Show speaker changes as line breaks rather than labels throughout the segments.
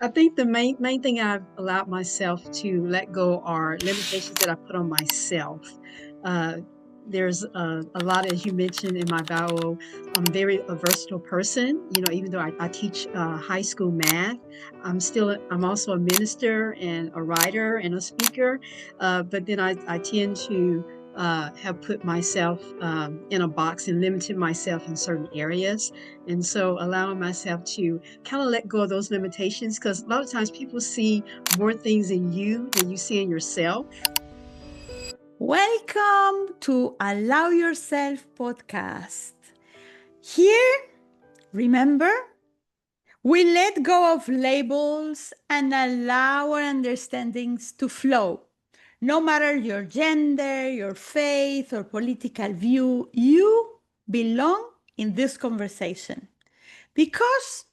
I think the main thing I've allowed myself to let go are limitations that I put on myself. Uh, there's a lot, as you mentioned in my bio, I'm very a versatile person. Even though I teach high school math, I'm also a minister and a writer and a speaker. But then I tend to have put myself in a box and limited myself in certain areas. And so allowing myself to kind of let go of those limitations, because a lot of times people see more things in you than you see in yourself.
Welcome to Allow Yourself podcast. Here, remember, we let go of labels and allow our understandings to flow. No matter your gender, your faith, or political view, you belong in this conversation. Because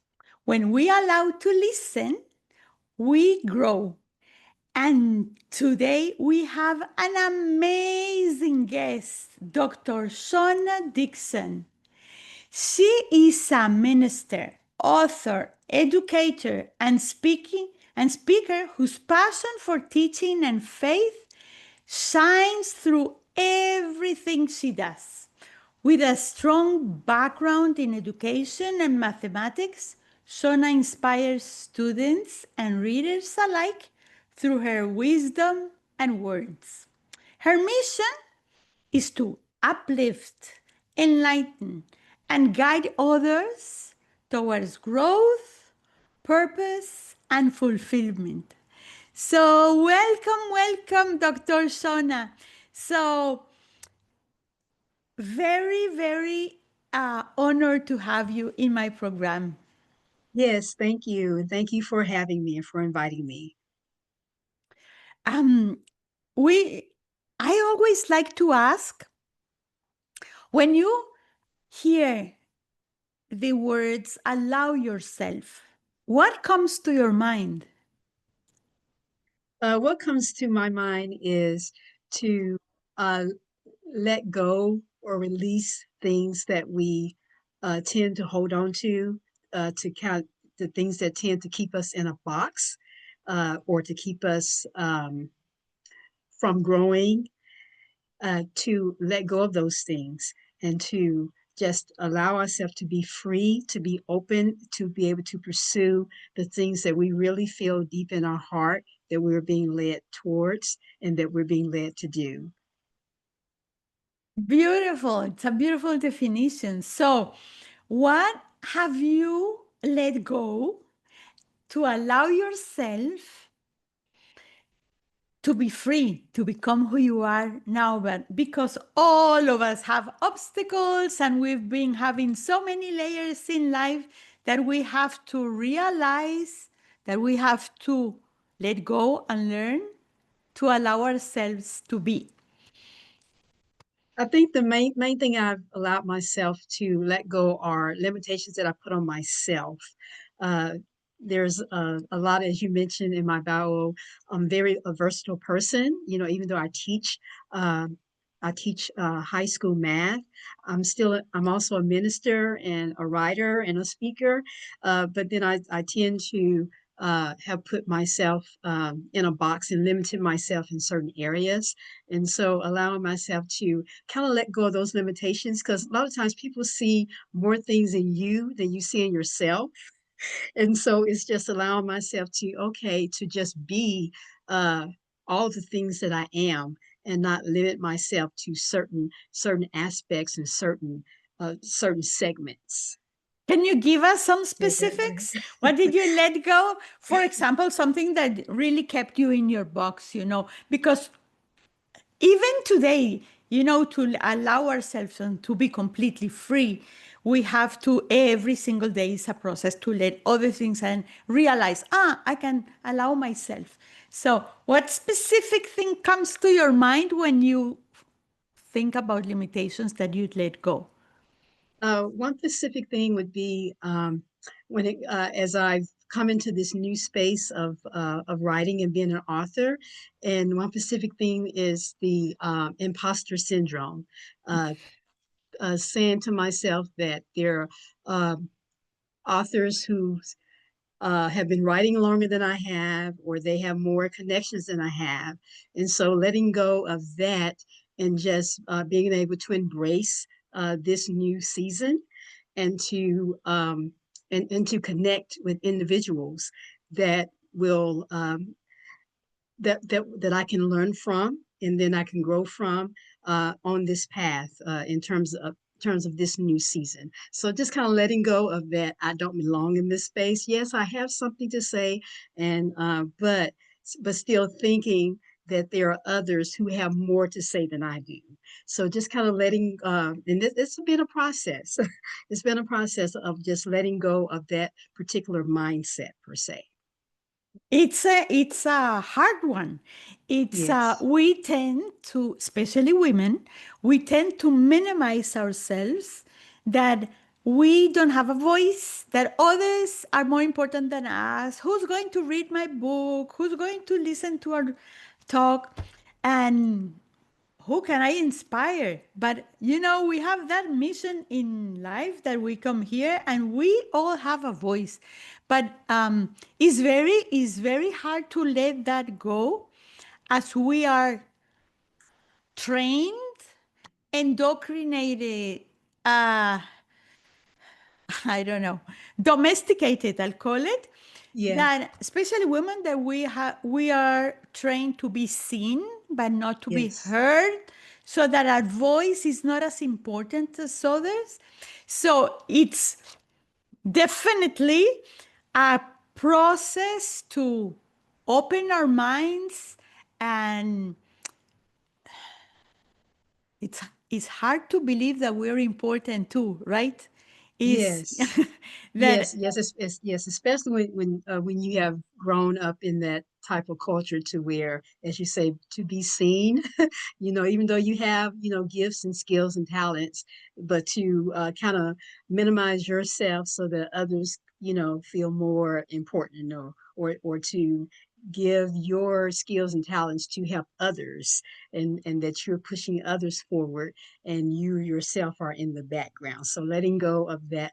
when we allow to listen, we grow. And today we have an amazing guest, Dr. Shawna Dixon. She is a minister, author, educator, and speaker whose passion for teaching and faith shines through everything she does. With a strong background in education and mathematics, Shona inspires students and readers alike through her wisdom and words. Her mission is to uplift, enlighten, and guide others towards growth, purpose, and fulfillment. So, welcome, Dr. Shona. So, very honored to have you in my program.
Yes, thank you. And thank you for having me and for inviting me.
Um, we, I always like to ask when you hear the words allow yourself, what comes to your mind?
What comes to my mind is to uh, let go or release things that we tend to hold on to count the things that tend to keep us in a box or to keep us from growing, to let go of those things and to just allow ourselves to be free, to be open, to be able to pursue the things that we really feel deep in our heart that we're being led towards and that we're being led to do.
Beautiful. It's a beautiful definition. So, what have you let go to allow yourself to be free, to become who you are now? But because all of us have obstacles and we've been having so many layers in life that we have to realize that we have to let go and learn to allow ourselves to be.
I think the main thing I've allowed myself to let go are limitations that I put on myself. Uh, there's a lot, as you mentioned in my bio, I'm very a versatile person. Even though uh, I teach high school math. I'm also a minister and a writer and a speaker. But then I tend to have put myself in a box and limited myself in certain areas. And so allowing myself to kind of let go of those limitations, because a lot of times people see more things in you than you see in yourself. And so it's just allowing myself to just be uh, all the things that I am and not limit myself to certain aspects and certain segments.
Can you give us some specifics? What did you let go? For example, something that really kept you in your box, because even today, to allow ourselves and to be completely free, we have to, every single day is a process to let other things and realize, I can allow myself. So, what specific thing comes to your mind when you think about limitations that you'd let go?
One specific thing would be as I've come into this new space of writing and being an author, and one specific thing is the imposter syndrome. Uh, Saying to myself that there are authors who have been writing longer than I have, or they have more connections than I have. And so letting go of that and just being able to embrace this new season and to connect with individuals that will that I can learn from, and then I can grow from on this path in terms of this new season. So just kind of letting go of that. I don't belong in this space. Yes, I have something to say, and but still thinking that there are others who have more to say than I do. So just kind of letting, and it's been a process. It's been a process of just letting go of that particular mindset per se.
It's a hard one. It's
Yes.
we tend to, especially women, we tend to minimize ourselves, that we don't have a voice, that others are more important than us. Who's going to read my book? Who's going to listen to our talk? And who can I inspire? But we have that mission in life that we come here and we all have a voice. But it's very hard to let that go, as we are trained, indoctrinated, uh, I don't know, domesticated, I'll call it,
Yeah.
that especially women, that we are trained to be seen but not to be
Yes.
heard, so that our voice is not as important as others. So it's definitely a process to open our minds, and it's it's hard to believe that we're important too, right? Is
Yes. Yes,
that
yes, yes, especially when you have grown up in that type of culture to where, as you say, to be seen, even though you have, gifts and skills and talents, but to kind of minimize yourself so that others, feel more important, or to give your skills and talents to help others, and that you're pushing others forward and you yourself are in the background. So letting go of that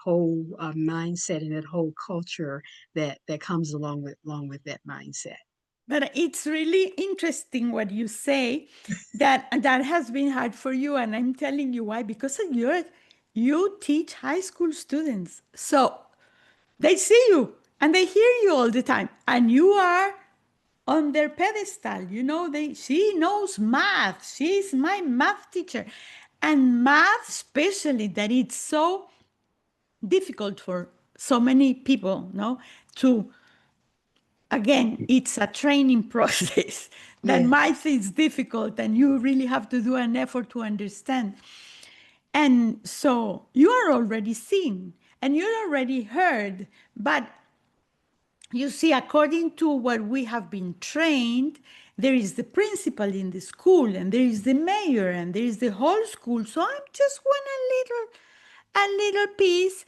whole mindset and that whole culture that comes along with that mindset.
But it's really interesting what you say, that has been hard for you, and I'm telling you why. Because you teach high school students, so they see you and they hear you all the time, and you are on their pedestal. She knows math. She's my math teacher, and math, especially, that it's so difficult for so many people, no, to, again, it's a training process. That
Yes.
math is difficult and you really have to do an effort to understand. And so you are already seen and you're already heard. But you see, according to what we have been trained, there is the principal in the school, and there is the mayor, and there is the whole school. So I'm just one a little piece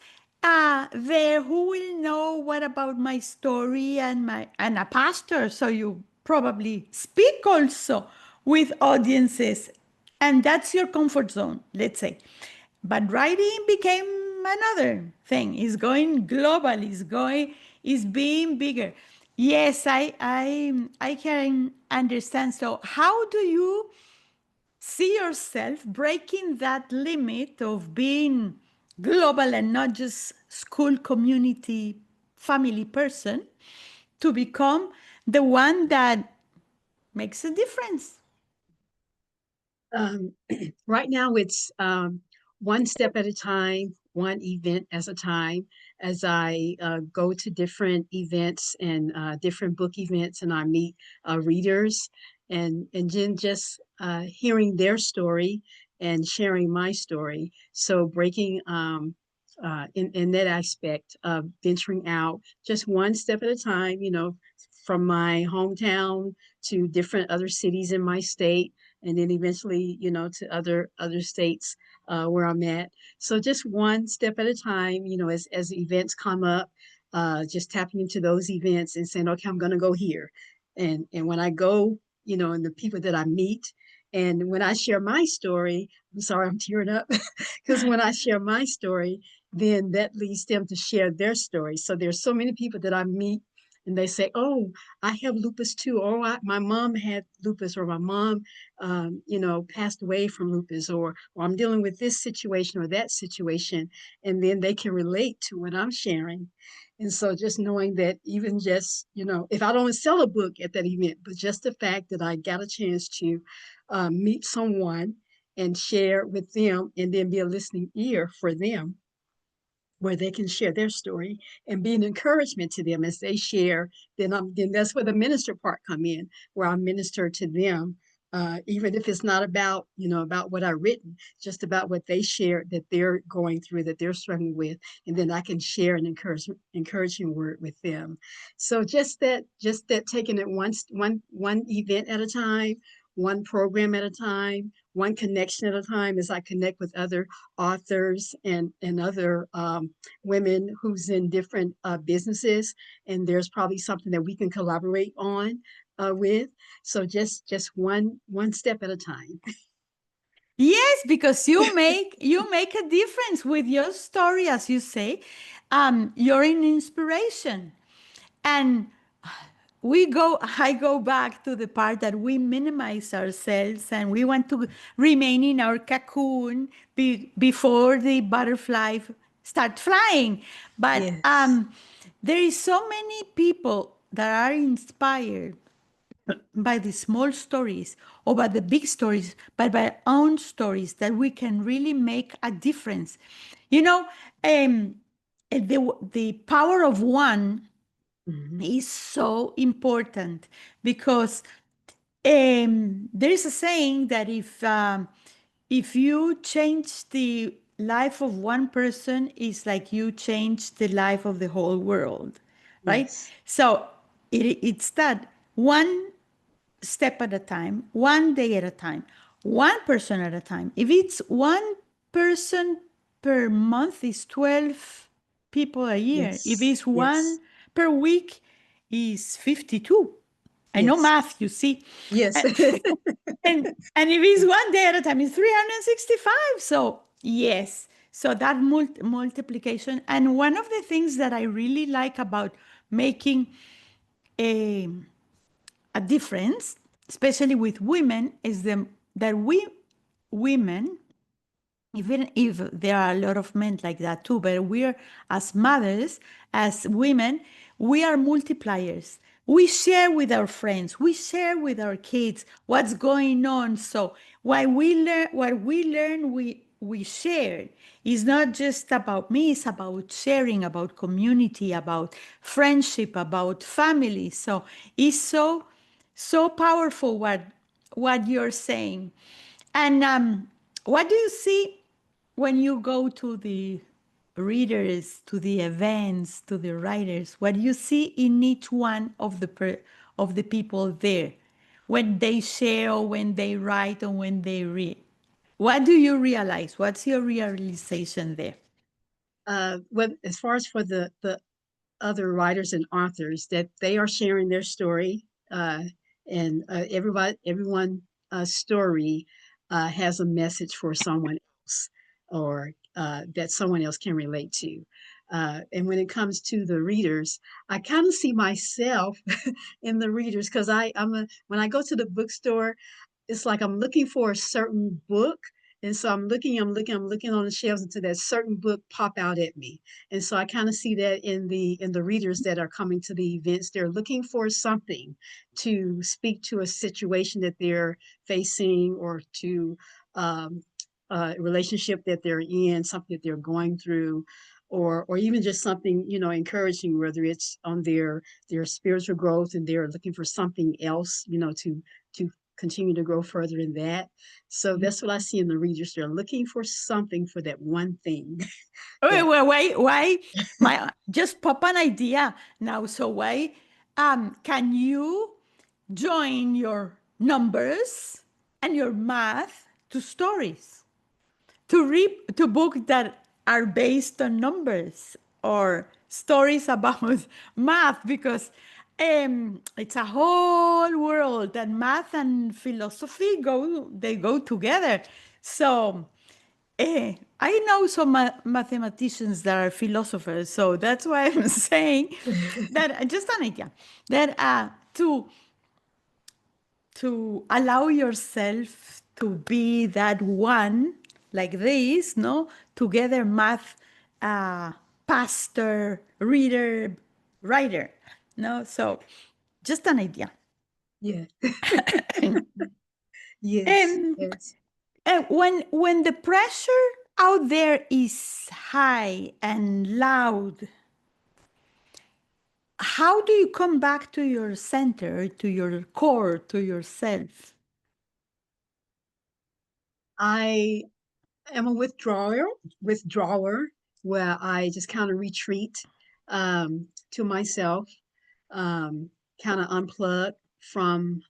there, who will know what about my story, and a pastor. So you probably speak also with audiences, and that's your comfort zone, let's say. But writing became another thing. It's going global. It's being bigger. Yes, I can understand. So how do you see yourself breaking that limit of being global and not just school, community, family person, to become the one that makes a difference?
Um, right now, it's one step at a time, one event at a time. As I go to different events and different book events, and I meet readers, and then just hearing their story and sharing my story. So breaking in that aspect of venturing out, just one step at a time. From my hometown to different other cities in my state, and then eventually, to other states where I'm at. So just one step at a time, as events come up, just tapping into those events and saying, okay, I'm going to go here, and when I go, and the people that I meet, and when I share my story, I'm sorry, I'm tearing up because when I share my story, then that leads them to share their story. So there's so many people that I meet and they say, "Oh, I have lupus too," or "My mom had lupus," or "My mom, passed away from lupus," or "I'm dealing with this situation or that situation," and then they can relate to what I'm sharing. And so just knowing that, even just, if I don't sell a book at that event, but just the fact that I got a chance to meet someone and share with them, and then be a listening ear for them, where they can share their story and be an encouragement to them as they share. Then that's where the minister part come in, where I minister to them, even if it's not about about what I've written, just about what they share that they're going through, that they're struggling with, and then I can share an encouraging word with them. So just that taking it one event at a time, one program at a time, one connection at a time, as I connect with other authors and other women who's in different businesses, and there's probably something that we can collaborate on with. So just one step at a time.
Yes, because you make a difference with your story, as you say. You're an inspiration. And I go back to the part that we minimize ourselves and we want to remain in our cocoon before the butterfly start flying. But
Yes.
there is so many people that are inspired by the small stories or by the big stories, but by our own stories, that we can really make a difference. You know, um, the power of one
Mhm.
is so important, because there is a saying that if you change the life of one person, it's like you change the life of the whole world, right?
Yes.
So it's that one step at a time, one day at a time, one person at a time. If it's one person per month, it's 12 people a year. If
Yes.
it's one
Yes.
per week, is 52. I know
Yes.
math, you see.
Yes.
And, and if it's one day at a time, it's 365. So, yes. So that multiplication. And one of the things that I really like about making a difference, especially with women, is that we women, even if there are a lot of men like that too, but we're, as mothers, as women, we are multipliers. We share with our friends, we share with our kids what's going on. So what we learn, we share. It's not just about me, it's about sharing, about community, about friendship, about family. So it's so powerful what you're saying. And what do you see when you go to the readers, to the events, to the writers? What do you see in each one of the people there when they share, or when they write, or when they read? What do you realize? What's your realization there?
As far as for the other writers and authors, that they are sharing their story, and everyone story has a message for someone else, or that someone else can relate to. And when it comes to the readers, I kind of see myself in the readers, because when I go to the bookstore, it's like I'm looking for a certain book. And so I'm looking on the shelves until that certain book pop out at me. And so I kind of see that in the readers that are coming to the events. They're looking for something to speak to a situation that they're facing, or to a relationship that they're in, something that they're going through, or even just something, encouraging, whether it's on their spiritual growth, and they're looking for something else, to continue to grow further in that. So that's what I see in the readers. They're looking for something, for that one thing.
Wait,
that
why? My just pop an idea now. So why can you join your numbers and your math to stories, to read, to books that are based on numbers, or stories about math, because it's a whole world, and math and philosophy go together. So I know some mathematicians that are philosophers, so that's why I'm saying that just an idea that to allow yourself to be that one like this, no, together math, uh, pastor, reader, writer, no. So just an idea.
Yeah.
and
Yes. Yes.
when the pressure out there is high and loud, how do you come back to your center, to your core, to yourself?
I am a withdrawer where I just kind of retreat to myself, um, kind of unplug from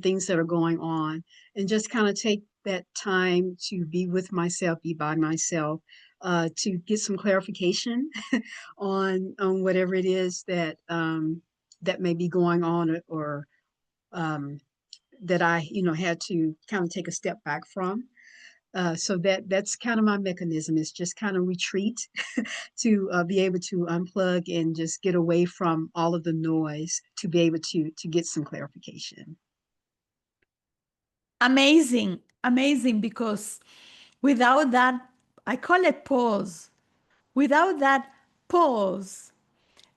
things that are going on, and just kind of take that time to be with myself, be by myself, to get some clarification on whatever it is that may be going on, or um, that I had to kind of take a step back from. So that's kind of my mechanism, is just kind of retreat to be able to unplug and just get away from all of the noise to be able to get some clarification.
Amazing, amazing, because without that, I call it pause. Without that pause,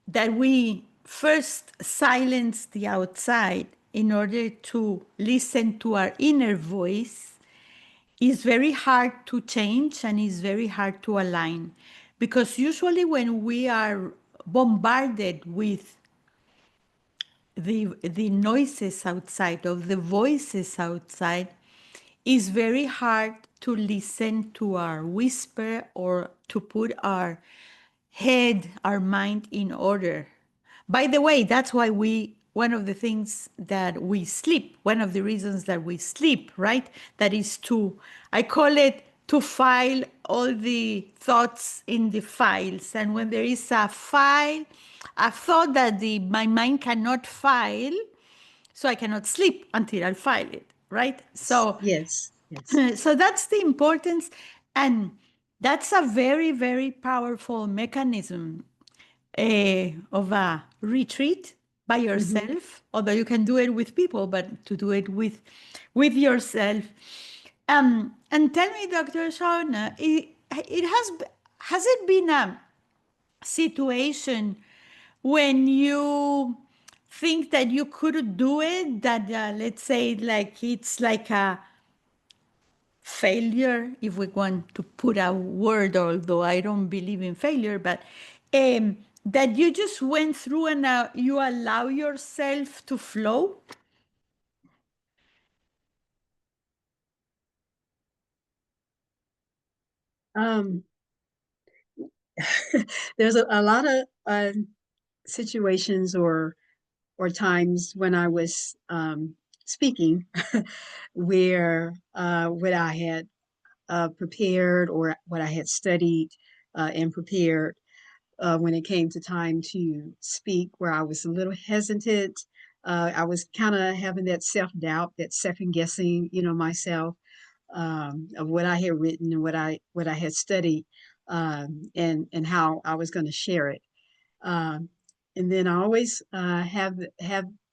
that we first silence the outside in order to listen to our inner voice, is very hard to change and is very hard to align. Because usually, when we are bombarded with the noises outside, of the voices outside, it's very hard to listen to our whisper or to put our head, our mind in order. By the way, that's why one of the things that we sleep, one of the reasons that we sleep, right? That is to, I call it, to file all the thoughts in the files. And when there is a file, a thought that my mind cannot file, so I cannot sleep until I file it, right? So
Yes, yes.
so that's the importance, and that's a very, very powerful mechanism of a retreat by
Hmm.
yourself. Although you can do it with people, but to do it with yourself. And tell me, Dr. Shawna, it has it been a situation when you think that you couldn't do it, that let's say like it's like a failure, if we want to put a word, although I don't believe in failure, but that you just went through and you allow yourself to flow?
Um, there's a lot of situations or times when I was speaking where what I had prepared, or what I had studied and prepared, when it came to time to speak, where I was a little hesitant. I was kind of having that self doubt, that second guessing, myself, of what I had written and what I had studied, and how I was going to share it. Um, and then I always have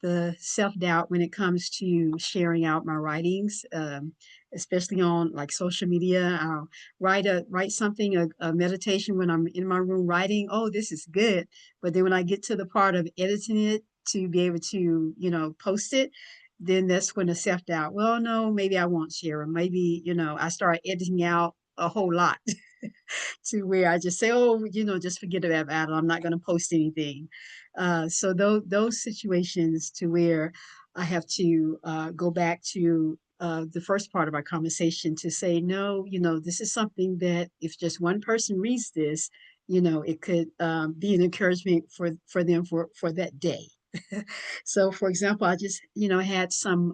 the self doubt when it comes to sharing out my writings, especially on like social media. I'll write something, a meditation when I'm in my room writing. Oh, this is good. But then when I get to the part of editing it to be able to post it, then that's when the self doubt. Well, no, maybe I won't share, or maybe I start editing out a whole lot. To where I just say, oh, just forget about it. I'm not going to post anything. So those situations to where I have to go back to the first part of our conversation to say, no, this is something that if just one person reads this, it could be an encouragement for them for that day. So, for example, I just, had some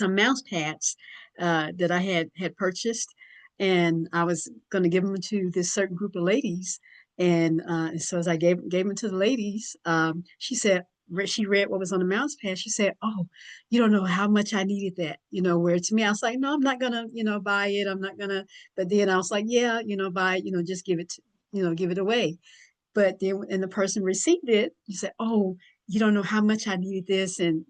mouse pads that I had purchased, and I was going to give them to this certain group of ladies. And so as I gave them to the ladies, she said, she read what was on the mouse pad. She said, "Oh, you don't know how much I needed that." Where to me, I was like, "No, I'm not gonna, buy it. I'm not gonna." But then I was like, "Yeah, buy it. Just give it, give it away." But then, and the person received it, you said, "Oh, you don't know how much I needed this," and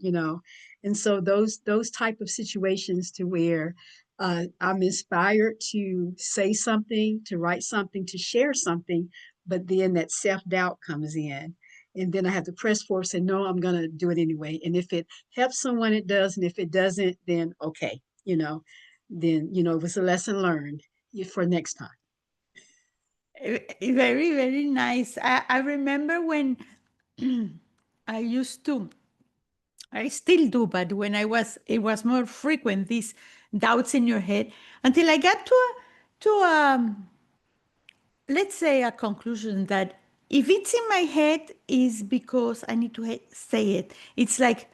so those type of situations to where I'm inspired to say something, to write something, to share something, but then that self doubt comes in, and then I have to press forward, say, "No, I'm gonna do it anyway." And if it helps someone, it does, and if it doesn't, then okay, then it was a lesson learned for next time.
Very, very nice. I remember when I used to, I still do, but when it was more frequent, these doubts in your head, until I got to let's say a conclusion that if it's in my head is because I need to say it. It's like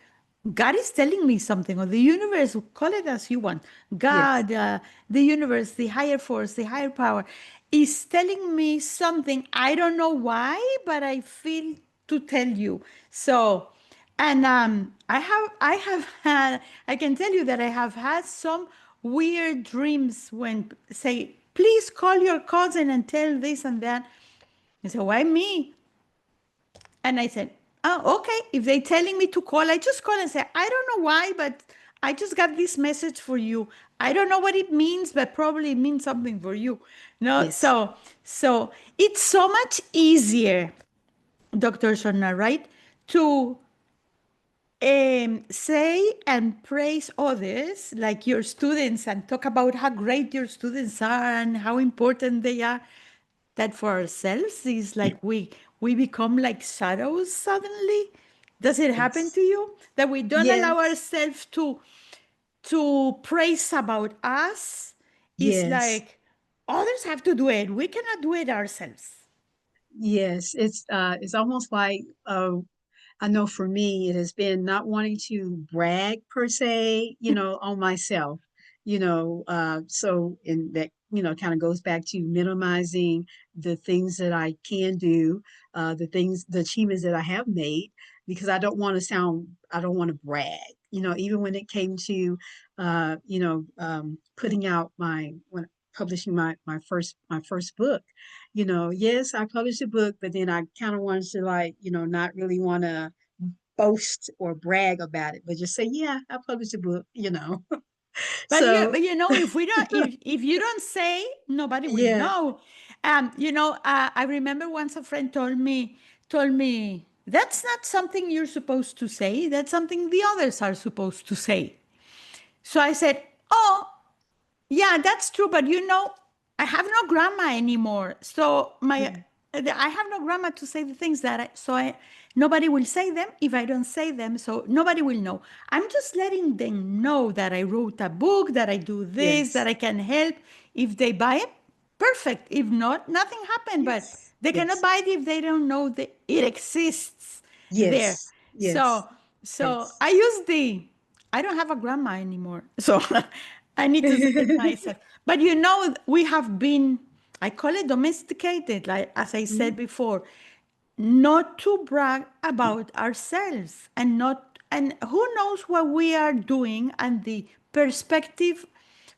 God is telling me something, or the universe, call it as you want.
Yes,
God, the universe, the higher force, the higher power is telling me something. I don't know why, but I feel to tell you. So, and I have had, I can tell you that I have had some weird dreams when say, please call your cousin and tell this and that. I said, why me? And I said, oh, okay. If they're telling me to call, I just call and say, I don't know why, but I just got this message for you. I don't know what it means, but probably it means something for you. No,
yes,
so it's so much easier, Dr. Shona, right? To say and praise others, like your students, and talk about how great your students are and how important they are. That for ourselves is like we become like shadows suddenly. Does it happen
yes,
to you that we don't allow
yes,
ourselves to praise about us? It's
yes.
like others have to do it. We cannot do it ourselves.
Yes, it's almost like I know for me it has been not wanting to brag per se, on myself, so in that, kind of goes back to minimizing the things that I can do, the achievements that I have made, because I don't want to brag, even when it came to, putting out when publishing my first book. Yes, I published a book, but then I kind of wanted to, like, not really want to boast or brag about it, but just say, yeah, I published a book. So,
But if we don't, if you don't say, nobody will
yeah,
know. I remember once a friend told me that's not something you're supposed to say. That's something the others are supposed to say. So I said, oh, yeah, that's true. But I have no grammar anymore. So I have no grammar to say the things nobody will say them if I don't say them. So nobody will know. I'm just letting them know that I wrote a book, that I do this, that
yes,
I can help. If they buy it, perfect. If not, nothing happened. But
yes,
they cannot
yes,
buy it if they don't know that it exists there.
yes,
So
yes,
so
yes,
I use I don't have a grandma anymore. So I need to say it myself. But we have been, I call it domesticated, like as I said
Mhm.
before, not to brag about ourselves and who knows what we are doing and the perspective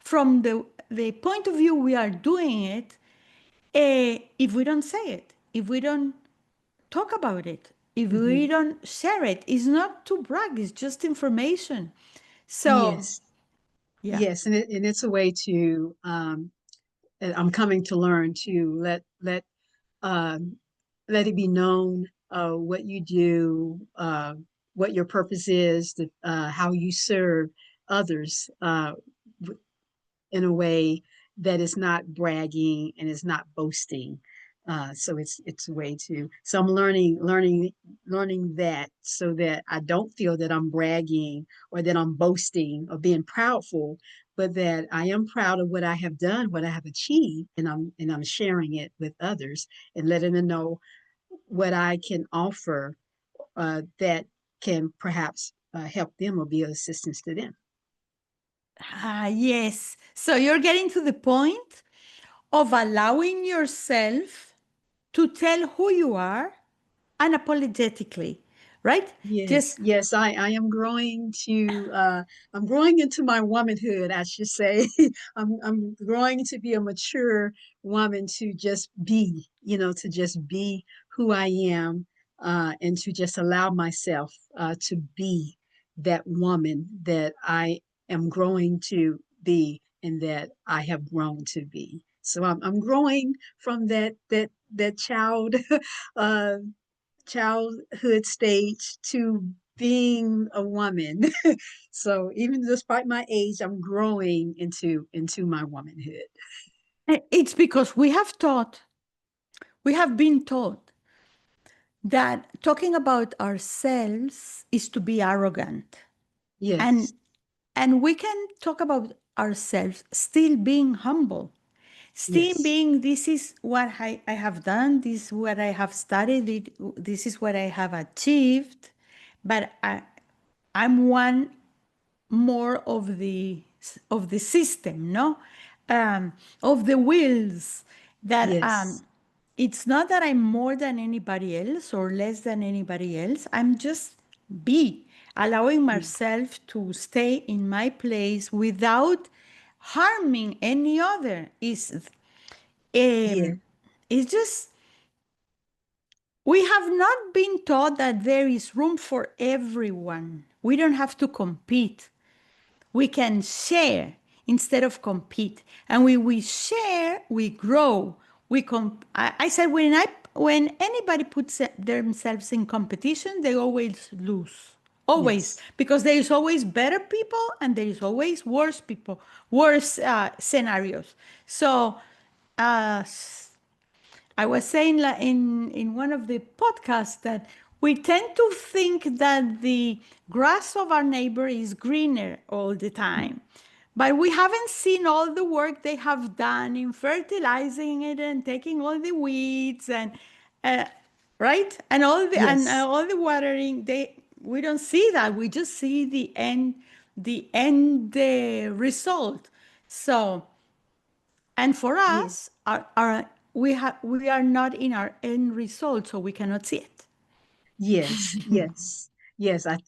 from the point of view we are doing it, if we don't say it, if we don't talk about it, if we
Mhm.
don't share it. It's not to brag, it's just information. So,
Yes,
yeah.
yes, and it's a way to, and I'm coming to learn to um, let it be known what you do, what your purpose is, how you serve others, in a way that is not bragging and is not boasting. So it's a way to. So I'm learning that, so that I don't feel that I'm bragging or that I'm boasting or being proudful, but that I am proud of what I have done, what I have achieved, and I'm sharing it with others and letting them know what I can offer, that can perhaps help them or be of assistance to them.
Yes. So you're getting to the point of allowing yourself to tell who you are unapologetically, right?
Yes,
Just
yes, I am growing to I'm growing into my womanhood, I should say. I'm growing to be a mature woman, to just be, to just be who I am, and to just allow myself to be that woman that I am growing to be and that I have grown to be. So I'm growing from that uh childhood stage to being a woman. So even despite my age, I'm growing into my womanhood.
it's because we have been taught that talking about ourselves is to be arrogant. And
Yes,
and we can talk about ourselves still being humble, still
yes,
being, this is what I have done, this is what I have studied, this is what I have achieved, but I'm one more of the system, no, of the wheels, that
yes,
it's not that I'm more than anybody else or less than anybody else. I'm just be allowing
yeah,
myself to stay in my place without harming any other.
yeah,
Um, it's just, we have not been taught that there is room for everyone. We don't have to compete. We can share instead of compete. And when we share, we grow. I said, when anybody puts themselves in competition, they always lose. Always,
yes,
because there is always better people and there is always worse people, worse scenarios. So, uh, I was saying in one of the podcasts that we tend to think that the grass of our neighbor is greener all the time. But we haven't seen all the work they have done in fertilizing it and taking all the weeds and uh, right, and
yes,
all the watering. We don't see that. We just see the end result. So, and for
yeah.
us, we are not in our end result, so we cannot see it.
Yes, yes, yes. I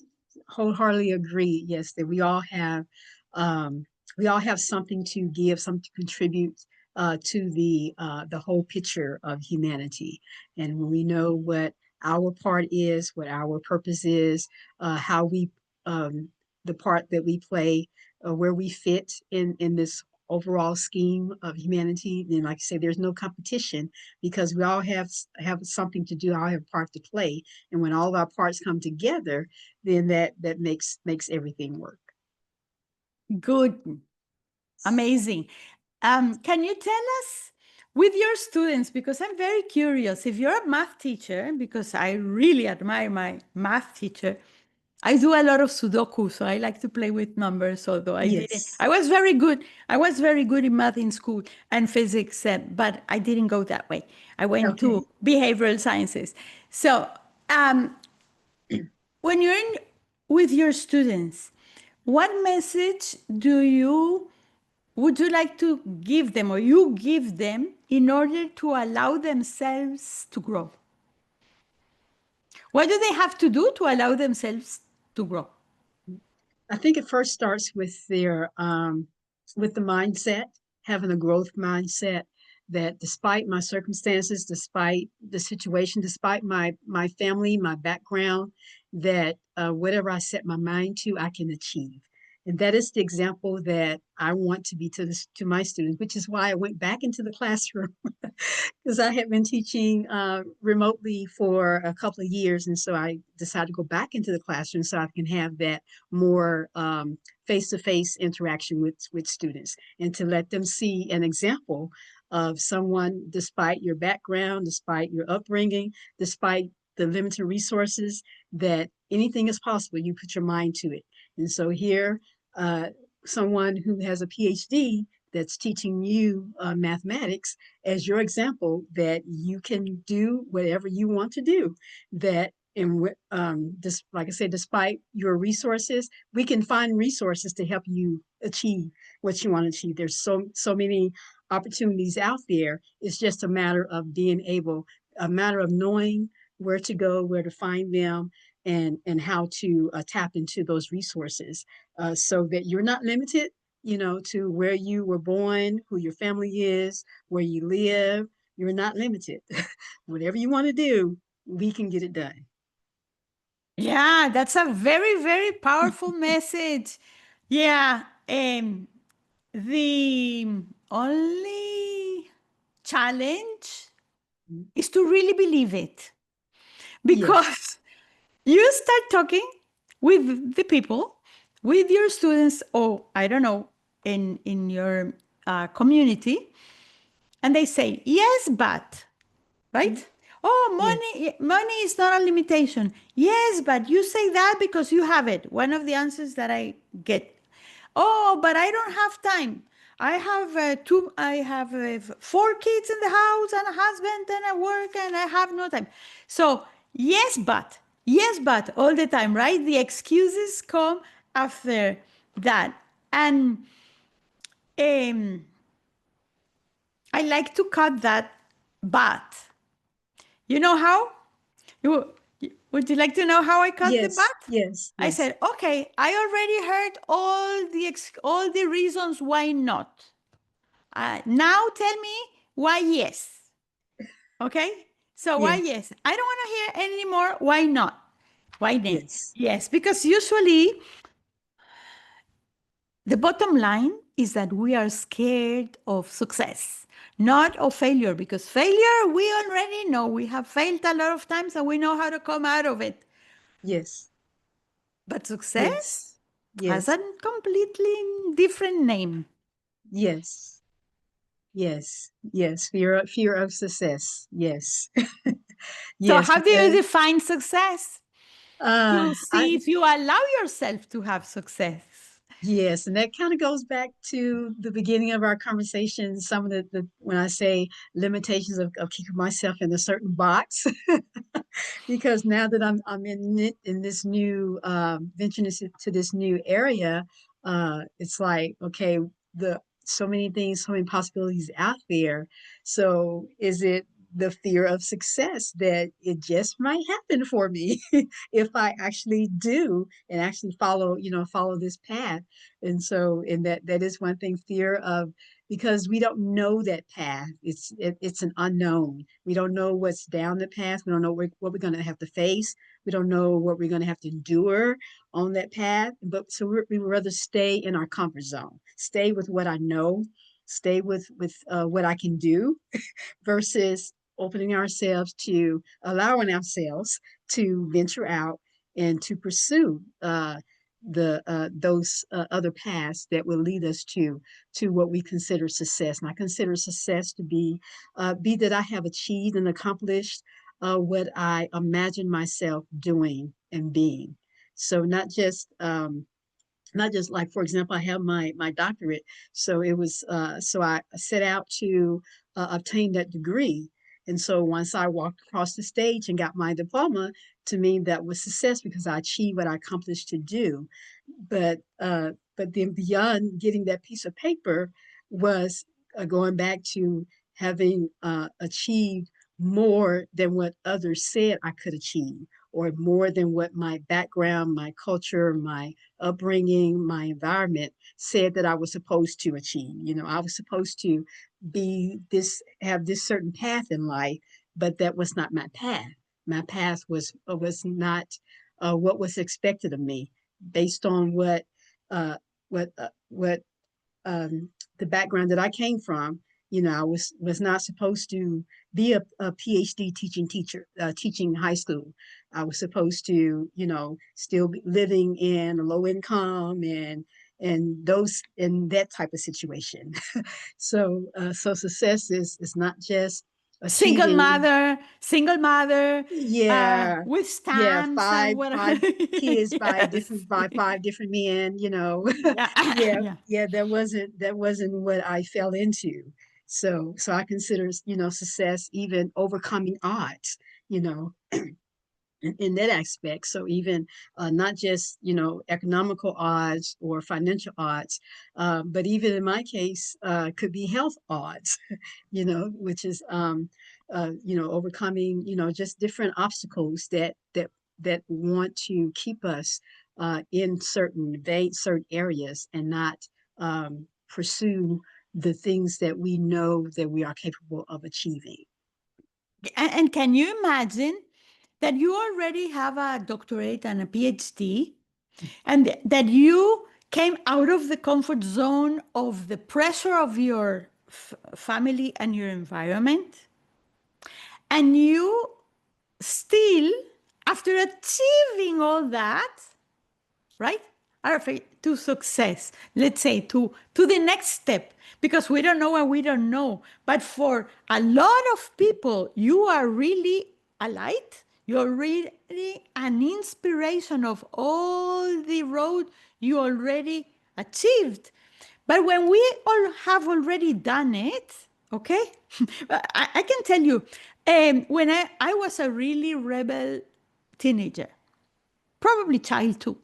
wholeheartedly agree. Yes, that um, we all have something to give, something to contribute to the whole picture of humanity. And when we know what our part is, what our purpose is, how we the part that we play, where we fit in this overall scheme of humanity, then like I say, there's no competition because we all have something to do, all have a part to play, and when all of our parts come together, then that makes everything work.
Good, amazing. Can you tell us with your students, because I'm very curious, if you're a math teacher, because I really admire my math teacher. I do a lot of Sudoku, so I like to play with numbers, although I didn't.
Yes.
I was very good. I was very good in math in school and physics, but I didn't go that way. I went to
Okay.
behavioral sciences. So, um, when you're in with your students, what message would you like to give them, or you give them, in order to allow themselves to grow? What do they have to do to allow themselves to grow?
I think it first starts with the mindset, having a growth mindset that despite my circumstances, despite the situation, despite my family, my background, that whatever I set my mind to, I can achieve. And that is the example that I want to be to my students, which is why I went back into the classroom because I had been teaching remotely for a couple of years. And so I decided to go back into the classroom so I can have that more face-to-face interaction with students and to let them see an example of someone, despite your background, despite your upbringing, despite the limited resources, that anything is possible. You put your mind to it. And so here, uh, someone who has a PhD that's teaching you mathematics as your example that you can do whatever you want to do. That and just like I said, despite your resources, we can find resources to help you achieve what you want to achieve. There's so many opportunities out there. It's just a matter of being able, a matter of knowing where to go, where to find them, and how to tap into those resources so that you're not limited, to where you were born, who your family is, where you live. You're not limited. Whatever you want to do, we can get it done.
Yeah, that's a very, very powerful message. Yeah. The only challenge is to really believe it.
Yes.
Because you start talking with the people, with your students, or I don't know, in your community, and they say, yes, but, right? Oh,
Yes.
money is not a limitation. Yes, but you say that because you have it. One of the answers that I get. Oh, but I don't have time. I have two. I have four kids in the house and a husband and I work and I have no time. So yes, but all the time, right? The excuses come after that, and um, I like to cut that but. You know how? You, would you like to know how I cut the
Yes.
but?
Yes.
I
Yes.
said, okay, I already heard all the reasons why not. Now tell me why yes. Okay? So why
Yes.
yes? I don't want to hear anymore. Why not? Why then?
Yes.
Yes, because usually the bottom line is that we are scared of success, not of failure, because failure, we already know. We have failed a lot of times and we know how to come out of it.
Yes.
But success
Yes.
has
Yes.
a completely different name.
Yes. Yes. Yes. Fear of success. Yes.
So,
Yes.
how do you
Because
define success? To
I
see if you allow yourself to have success.
yes, and that kind of goes back to the beginning of our conversation. Some of the when I say limitations of keeping myself in a certain box, because now that I'm in this new venturing to this new area, it's like okay, the so many things, so many possibilities out there. So is it the fear of success that it just might happen for me if I actually do and actually follow this path? And so, and that is one thing, fear of, because we don't know that path. It's an unknown. We don't know what's down the path. We don't know what we're going to have to face. We don't know what we're going to have to endure on that path. But so we would rather stay in our comfort zone, stay with what I know, stay with what I can do, versus opening ourselves to allowing ourselves to venture out and to pursue the those other paths that will lead us to what we consider success. And I consider success to be that I have achieved and accomplished what I imagine myself doing and being. So not just like, for example, I have my doctorate, so it was so I set out to obtain that degree. And so once I walked across the stage and got my diploma, to me that was success because I achieved what I accomplished to do. But then beyond getting that piece of paper was going back to having achieved more than what others said I could achieve, or more than what my background, my culture, my upbringing, my environment said that I was supposed to achieve. I was supposed to have this certain path in life, but that was not my path. My path was not what was expected of me based on uh, what the background that I came from. I was not supposed to be a PhD teacher, teaching high school. I was supposed to, still be living in a low income and those in that type of situation. So success is not just achieving.
Single mother,
Yeah,
with
yeah,
stamps and
five
whatever.
kids
Yes.
by five different men.
Yeah.
Yeah,
Yeah.
yeah, that wasn't what I fell into. So I consider success even overcoming odds. You know, in that aspect. So even not just economical odds or financial odds, but even in my case, could be health odds. Which is overcoming just different obstacles that that want to keep us in certain areas and not pursue the things that we know that we are capable of achieving.
And can you imagine that you already have a doctorate and a PhD, and that you came out of the comfort zone of the pressure of your family and your environment, and you still, after achieving all that, right, are to success, let's say to the next step, because we don't know what we don't know. But for a lot of people, you are really a light, you're really an inspiration of all the road you already achieved. But when we all have already done it, okay, I can tell you, when I was a really rebel teenager, probably child too.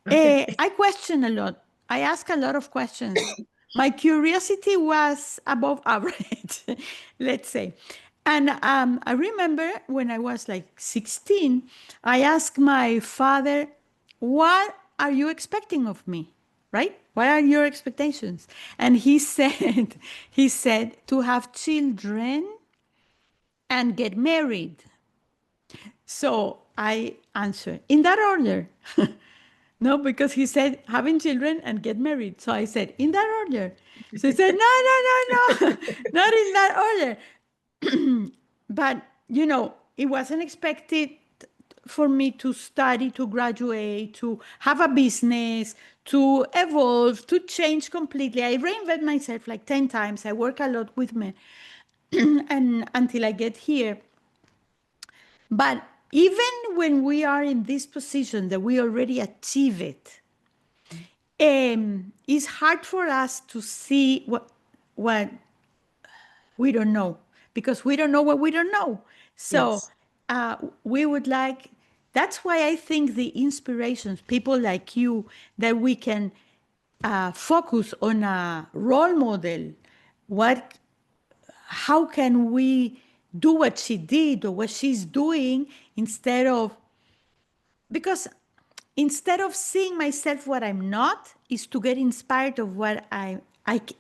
Okay.
I question a lot. I ask a lot of questions. My curiosity was above average, let's say. And I remember when I was like 16, I asked my father, "What are you expecting of me? Right? What are your expectations?" And he said, he said to have children and get married. So I answered in that order. No, because he said having children and get married. So I said, in that order. So he said, no, no, no, no, not in that order. But, it wasn't expected for me to study, to graduate, to have a business, to evolve, to change completely. I reinvent myself like 10 times. I work a lot with men and until I get here. But even when we are in this position that we already achieve it, it's hard for us to see what we don't know, because we don't know what we don't know. So
Yes.
we would like. That's why I think the inspirations, people like you, that we can focus on a role model. What How can we do what she did or what she's doing, because instead of seeing myself what I'm not, is to get inspired of what I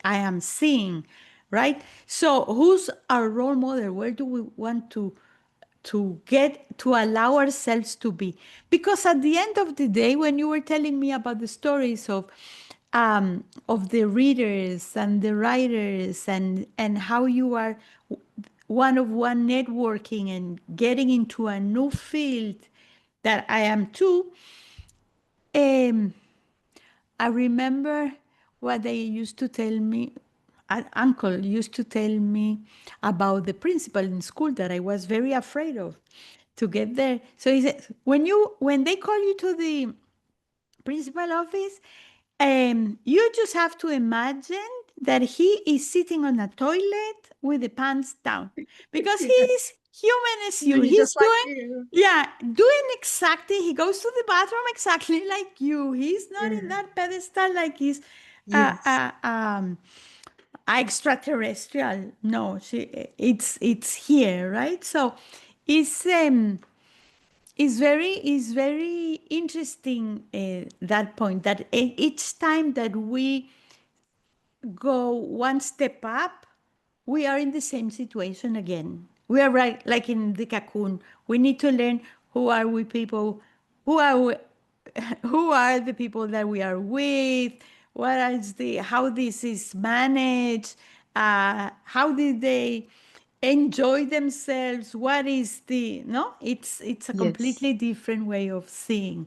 am seeing, right? So who's our role model? Where do we want to get to allow ourselves to be? Because at the end of the day, when you were telling me about the stories of the readers and the writers, and how you are one networking and getting into a new field that I am too. um, I remember what they used to tell me. An uncle used to tell me about the principal in school that I was very afraid of to get there. So he said, when they call you to the principal office, you just have to imagine that he is sitting on a toilet with the pants down, because he
Yeah.
is human as you.
Doing
He's
just like
doing,
you.
yeah, doing exactly. He goes to the bathroom exactly like you. He's not in
Yeah.
that pedestal like he's uh,
Yes.
uh, um, extraterrestrial. No, it's here, right? So it's very interesting, that point, that each time that we go one step up, we are in the same situation again. We are right, like in the cocoon. We need to learn who are we people, who are we, who are the people that we are with, what is how this is managed, how did they enjoy themselves, what is the no? It's a
Yes.
completely different way of seeing.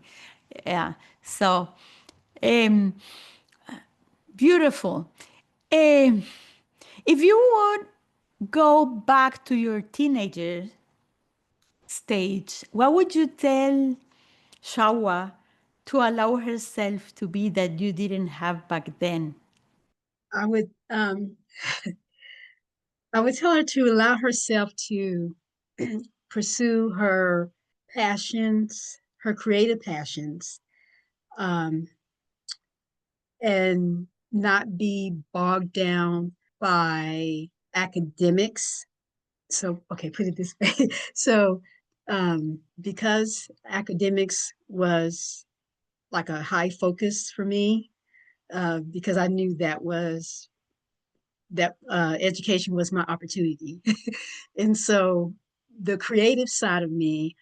Yeah. So, um, beautiful. Um, if you would go back to your teenager stage, what would you tell Shawa to allow herself to be that you didn't have back then?
I would I would tell her to allow herself to pursue her passions, her creative passions, um, and not be bogged down by academics. So, okay, put it this way. So, Because academics was like a high focus for me, because I knew that education was my opportunity. And so the creative side of me,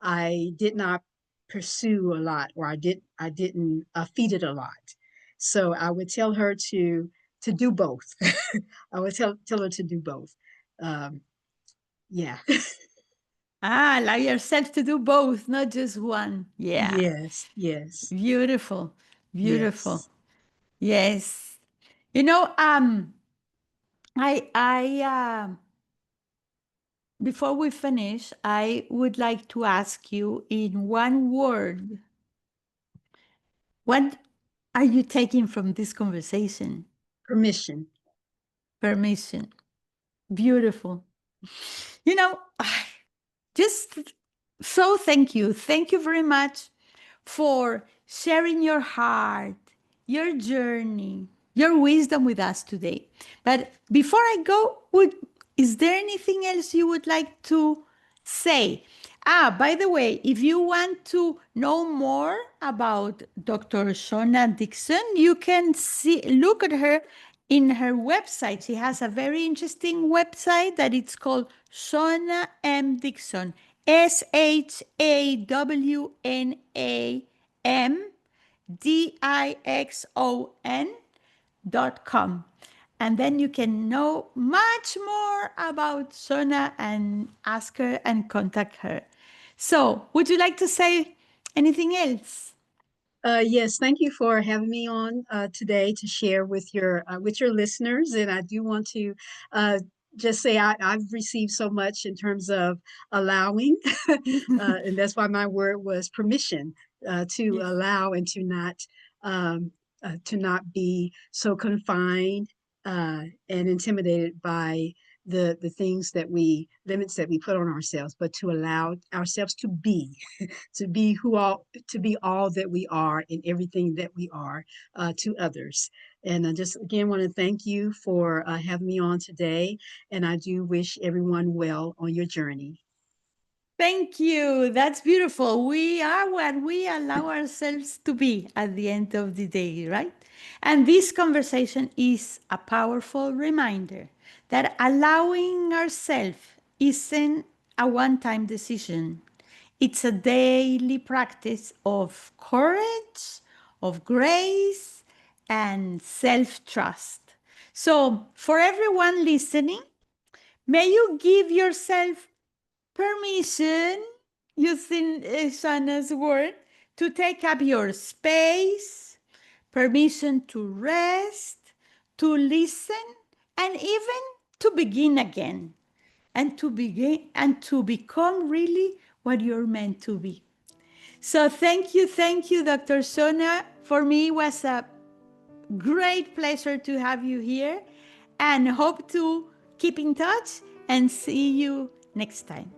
I did not pursue a lot, or I didn't feed it a lot. So I would tell her to do both. I would tell her to do both. Um, yeah.
Allow yourself to do both, not just one. Yeah.
Yes, yes,
Beautiful. Beautiful.
yes.
Yes. You know, I before we finish, I would like to ask you in one word, what are you taking from this conversation?
Permission.
Permission. Beautiful. You know, just so thank you. Thank you very much for sharing your heart, your journey, your wisdom with us today. But before I go, is there anything else you would like to say? By the way, if you want to know more about Dr. Shawna Dixon, you can look at her in her website. She has a very interesting website that it's called Shawna M Dixon, SHAWNAMDIXON.com. And then you can know much more about Shona and ask her and contact her. So, would you like to say anything else?
Yes, thank you for having me on today to share with your listeners. And I do want to uh, just say I've received so much in terms of allowing, and that's why my word was permission, to
Yes.
allow and um, to not be so confined and intimidated by the things that we limits that we put on ourselves, but to allow ourselves to be to be all that we are in everything that we are to others. And I just again want to thank you for having me on today. And I do wish everyone well on your journey.
Thank you. That's beautiful. We are what we allow ourselves to be at the end of the day, right? And this conversation is a powerful reminder that allowing ourselves isn't a one time decision, it's a daily practice of courage, of grace, and self trust. So, for everyone listening, may you give yourself permission, using Shana's word, to take up your space, permission to rest, to listen, and even to begin again, and to become really what you're meant to be. So thank you, Dr. Sona. For me, it was a great pleasure to have you here, and hope to keep in touch and see you next time.